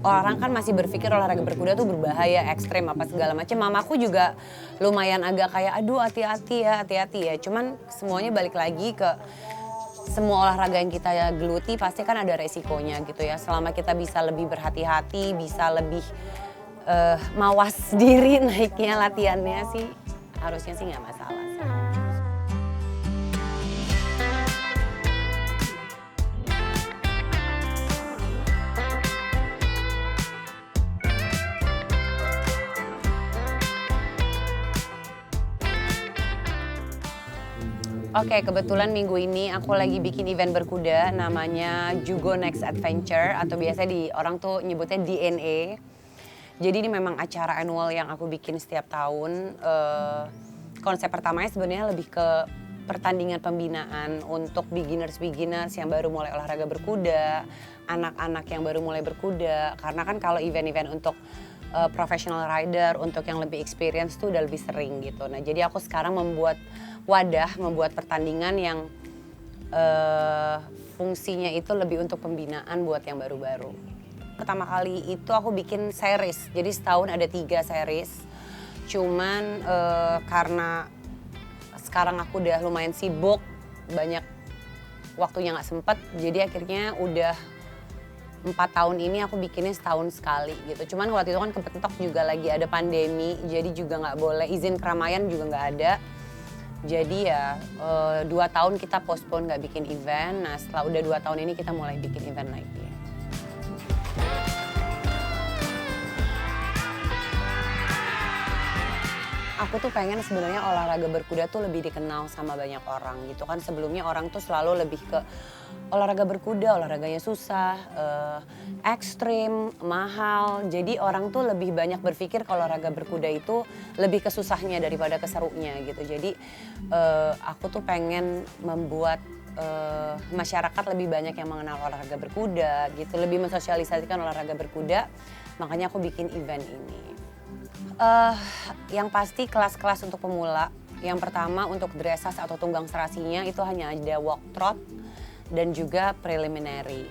Orang kan masih berpikir olahraga berkuda tuh berbahaya, ekstrim apa segala macam. Mamaku juga lumayan agak kayak aduh hati-hati ya. Cuman semuanya balik lagi ke semua olahraga yang kita geluti pasti kan ada resikonya gitu ya. Selama kita bisa lebih berhati-hati, bisa lebih mawas diri naiknya latihannya sih harusnya sih nggak masalah sih. Oke, kebetulan minggu ini aku lagi bikin event berkuda namanya Jugo Next Adventure atau biasa orang tuh nyebutnya DNA. Jadi ini memang acara annual yang aku bikin setiap tahun. Konsep pertamanya sebenarnya lebih ke pertandingan pembinaan untuk beginners yang baru mulai olahraga berkuda, anak-anak yang baru mulai berkuda. Karena kan kalau event-event untuk professional rider, untuk yang lebih experience tuh udah lebih sering gitu. Nah jadi aku sekarang membuat pertandingan yang fungsinya itu lebih untuk pembinaan buat yang baru-baru. Pertama kali itu aku bikin series, jadi setahun ada 3 series. Cuman karena sekarang aku udah lumayan sibuk, banyak waktunya nggak sempet, jadi akhirnya udah 4 tahun ini aku bikinnya setahun sekali gitu. Cuman waktu itu kan kepentok juga lagi ada pandemi, jadi juga nggak boleh, izin keramaian juga nggak ada. Jadi ya 2 tahun kita postpone nggak bikin event, nah setelah udah 2 tahun ini kita mulai bikin event lagi. Aku tuh pengen sebenarnya olahraga berkuda tuh lebih dikenal sama banyak orang gitu kan. Sebelumnya orang tuh selalu lebih ke olahraga berkuda, olahraganya susah, ekstrim, mahal. Jadi orang tuh lebih banyak berpikir kalau olahraga berkuda itu lebih ke susahnya daripada keserunya gitu. Jadi aku tuh pengen membuat masyarakat lebih banyak yang mengenal olahraga berkuda gitu, lebih mensosialisasikan olahraga berkuda. Makanya aku bikin event ini. Yang pasti kelas-kelas untuk pemula. Yang pertama untuk dressage atau tunggang serasinya itu hanya ada walk trot dan juga preliminary.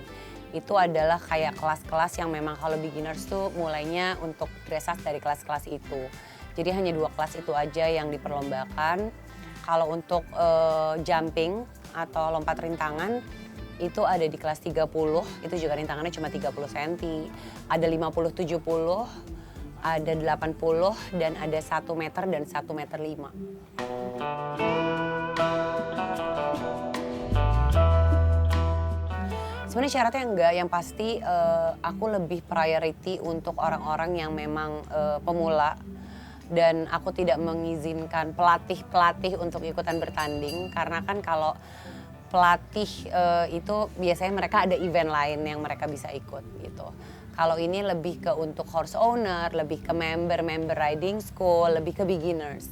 Itu adalah kayak kelas-kelas yang memang kalau beginners tuh mulainya untuk dressage dari kelas-kelas itu. Jadi hanya 2 kelas itu aja yang diperlombakan. Kalau untuk jumping atau lompat rintangan itu ada di kelas 30, itu juga rintangannya cuma 30 cm. Ada 50, 70, ada 80 dan ada 1 meter dan 1,5 meter. Sebenarnya syaratnya enggak, yang pasti aku lebih priority untuk orang-orang yang memang pemula. Dan aku tidak mengizinkan pelatih-pelatih untuk ikutan bertanding karena kan kalau pelatih itu biasanya mereka ada event lain yang mereka bisa ikut gitu. Kalau ini lebih ke untuk horse owner, lebih ke member riding school, lebih ke beginners.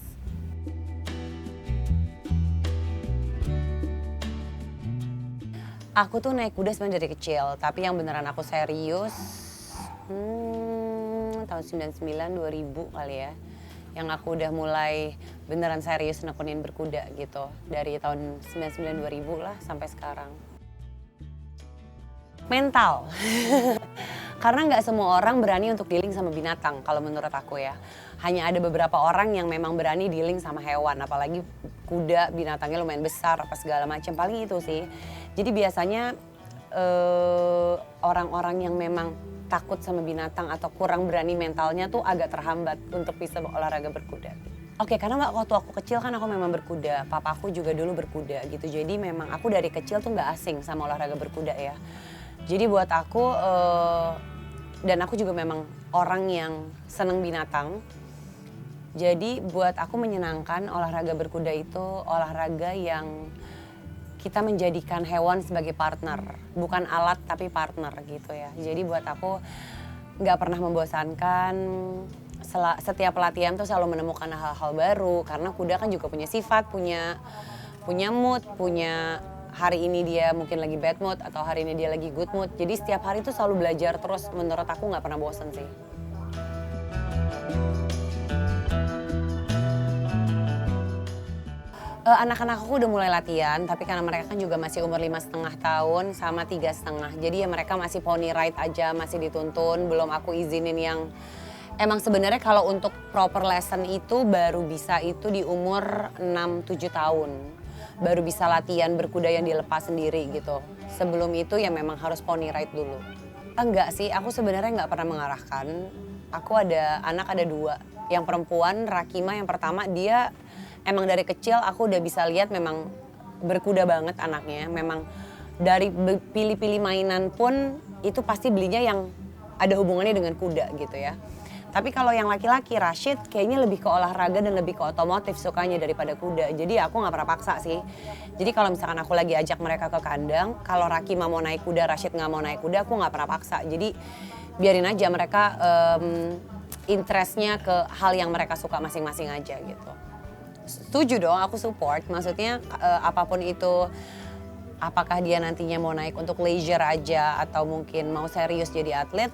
Aku tuh naik kuda sebenarnya dari kecil, tapi yang beneran aku serius tahun 99, 2000 kali ya. Yang aku udah mulai beneran serius nekunin berkuda gitu. Dari tahun 99, 2000 lah sampai sekarang. Mental. Karena nggak semua orang berani untuk dealing sama binatang kalau menurut aku ya. Hanya ada beberapa orang yang memang berani dealing sama hewan, apalagi kuda binatangnya lumayan besar apa segala macam, paling itu sih. Jadi biasanya orang-orang yang memang takut sama binatang atau kurang berani mentalnya tuh agak terhambat untuk bisa olahraga berkuda. Oke, karena waktu aku kecil kan aku memang berkuda, papaku juga dulu berkuda gitu. Jadi memang aku dari kecil tuh nggak asing sama olahraga berkuda ya. Jadi buat aku dan aku juga memang orang yang seneng binatang. Jadi buat aku menyenangkan olahraga berkuda itu olahraga yang kita menjadikan hewan sebagai partner. Bukan alat tapi partner gitu ya. Jadi buat aku nggak pernah membosankan. Setiap pelatihan tuh selalu menemukan hal-hal baru. Karena kuda kan juga punya sifat, punya mood, punya hari ini dia mungkin lagi bad mood atau hari ini dia lagi good mood. Jadi setiap hari tuh selalu belajar terus, menurut aku nggak pernah bosan sih. Anak-anak aku udah mulai latihan, tapi karena mereka kan juga masih umur 5,5 tahun sama 3,5. Jadi ya mereka masih pony ride aja, masih dituntun, belum aku izinin yang emang sebenarnya kalau untuk proper lesson itu baru bisa itu di umur 6, 7 tahun. Baru bisa latihan berkuda yang dilepas sendiri gitu. Sebelum itu ya memang harus pony ride dulu. Enggak sih, aku sebenarnya nggak pernah mengarahkan. Aku ada anak ada 2. Yang perempuan Rakima yang pertama dia emang dari kecil aku udah bisa lihat memang berkuda banget anaknya. Memang dari pilih-pilih mainan pun itu pasti belinya yang ada hubungannya dengan kuda gitu ya. Tapi kalau yang laki-laki Rashid kayaknya lebih ke olahraga dan lebih ke otomotif sukanya daripada kuda. Jadi aku nggak pernah paksa sih. Jadi kalau misalkan aku lagi ajak mereka ke kandang, kalau Rakima mau naik kuda, Rashid nggak mau naik kuda, aku nggak pernah paksa. Jadi biarin aja mereka interestnya ke hal yang mereka suka masing-masing aja gitu. Setuju dong, aku support. Maksudnya apapun itu, apakah dia nantinya mau naik untuk leisure aja atau mungkin mau serius jadi atlet,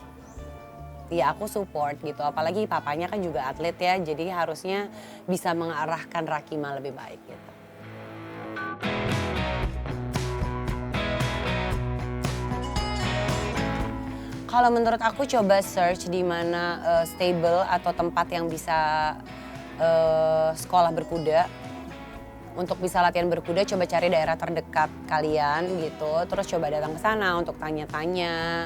ya aku support gitu. Apalagi papanya kan juga atlet ya, jadi harusnya bisa mengarahkan Rakima lebih baik gitu. Kalau menurut aku coba search di mana stable atau tempat yang bisa sekolah berkuda. Untuk bisa latihan berkuda coba cari daerah terdekat kalian gitu. Terus coba datang ke sana untuk tanya-tanya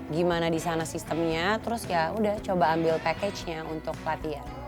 gimana di sana sistemnya. Terus ya udah coba ambil package-nya untuk latihan.